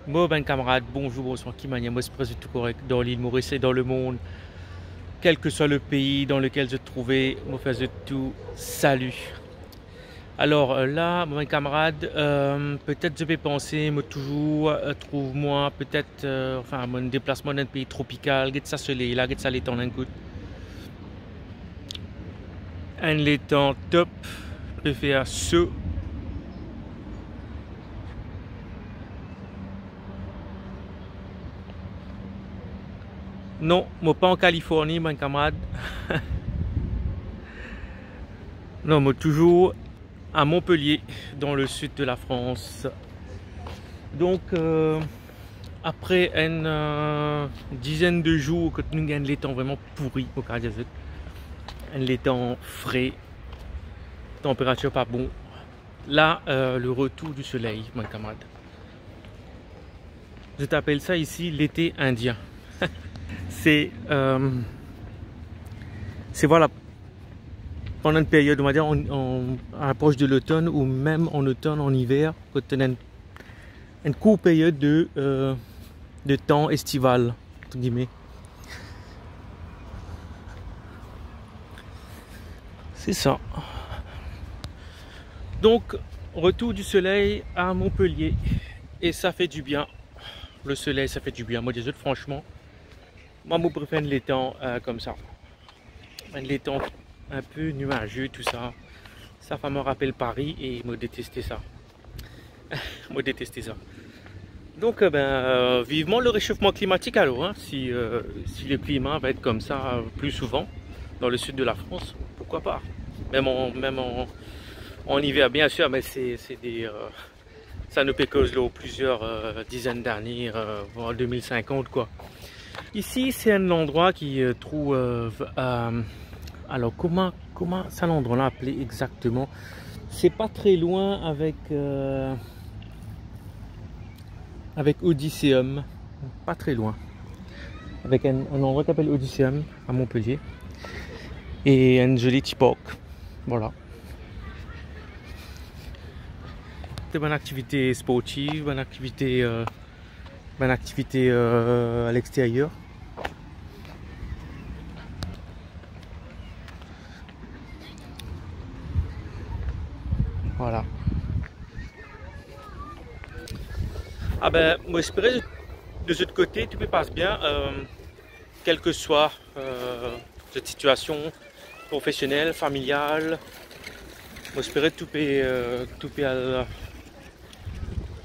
Moi, ben camarade, bonjour, bonsoir, qui mania, moi, c'est tout correct dans l'île Maurice et dans le monde, quel que soit le pays dans lequel je trouvais, moi, faisais tout, salut. Alors là, mon camarade, peut-être je vais penser, moi, toujours, trouve-moi, peut-être, enfin, mon déplacement dans un pays tropical, get ça soleil, là, get ça l'étang d'un coup. Un l'étang top, je peux faire ce. Non, moi pas en Californie, mon camarade. Non, moi toujours à Montpellier, dans le sud de la France. Donc, après une dizaine de jours que nous avons les temps vraiment pourri au Canada, les temps frais, température pas bon. Là, le retour du soleil, mon camarade. Je t'appelle ça ici l'été indien. C'est voilà, pendant une période, on va dire, on approche de l'automne ou même en automne, en hiver, quand on a une courte période de temps estival, entre guillemets. C'est ça. Donc, retour du soleil à Montpellier. Et ça fait du bien. Le soleil, ça fait du bien. Moi, des autres, franchement, moi, je préfère les temps comme ça. Les temps un peu nuageux, tout ça. Ça me rappelle Paris et moi, détester ça. Moi, détester ça. Donc, vivement le réchauffement climatique alors, hein, si le climat va être comme ça plus souvent dans le sud de la France, pourquoi pas. Même en hiver, bien sûr, mais ça ne peut causer plusieurs dizaines d'années, voire 2050 quoi. Ici, c'est un endroit qui trouve. Alors, comment ça l'endroit-là appelé exactement? C'est pas très loin avec Odysseum, pas très loin, avec un endroit qui s'appelle Odysseum à Montpellier et une jolie Tipoc, voilà. C'est bonne activité sportive, bonne activité à l'extérieur. Voilà. Ah ben, moi j'espérais de ce côté, tout se passe bien, quelle que soit cette situation professionnelle, familiale. Moi j'espérais tout peut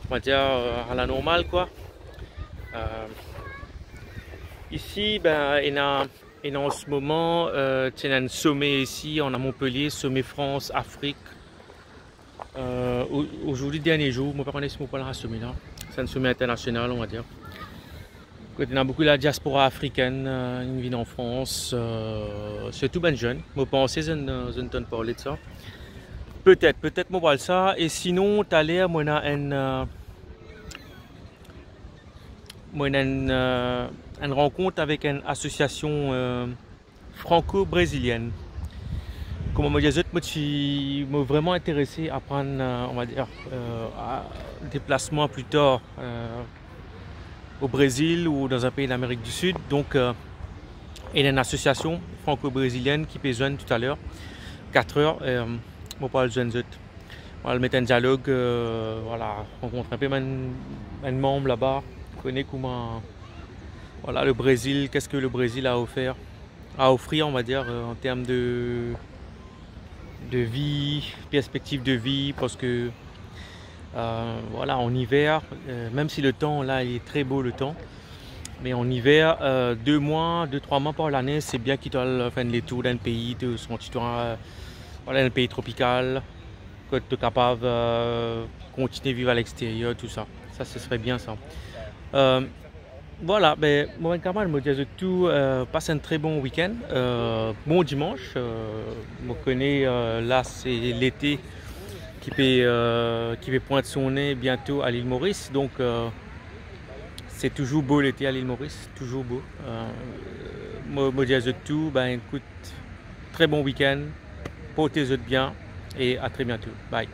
on va dire à la normale quoi. Ici, ben, il y a en ce moment, il y a un sommet ici, on a Montpellier, sommet France, Afrique. Aujourd'hui, dernier jour, je ne sais pas si je parle de ce sommet là. C'est un sommet international, on va dire. Il y a beaucoup de la diaspora africaine, qui vit en France, surtout ben jeune. Je pense que je ne t'en parler de ça. Peut-être, moi parle ça. Et sinon, tu as l'air, moi, une rencontre avec une association franco-brésilienne. Comme on me disait, moi je suis vraiment intéressé à prendre, on va dire, un déplacement plus tard au Brésil ou dans un pays d'Amérique du Sud. Donc, il y a une association franco-brésilienne qui peut joindre tout à l'heure, 4 heures. On va le joindre. On va le mettre en dialogue, voilà, rencontrer un peu un membre là-bas, connaître comment, voilà, le Brésil, qu'est-ce que le Brésil a offert, à offrir, on va dire, en termes de vie, perspective de vie, parce que voilà, en hiver, même si le temps là il est très beau le temps, mais en hiver, 2-3 mois par l'année, c'est bien qu'ils doivent faire les tours d'un pays, de son voilà, un pays tropical, que tu es capable de continuer à vivre à l'extérieur, tout ça. Ça, ce serait bien ça. Voilà, ben, moi, camarade, me dis tout, passe un très bon week-end, bon dimanche. Je connais, là, c'est l'été qui peut pointer son nez bientôt à l'île Maurice. Donc, c'est toujours beau l'été à l'île Maurice, toujours beau. Moi, me dis tout, ben, écoute, très bon week-end, portez-vous bien et à très bientôt. Bye.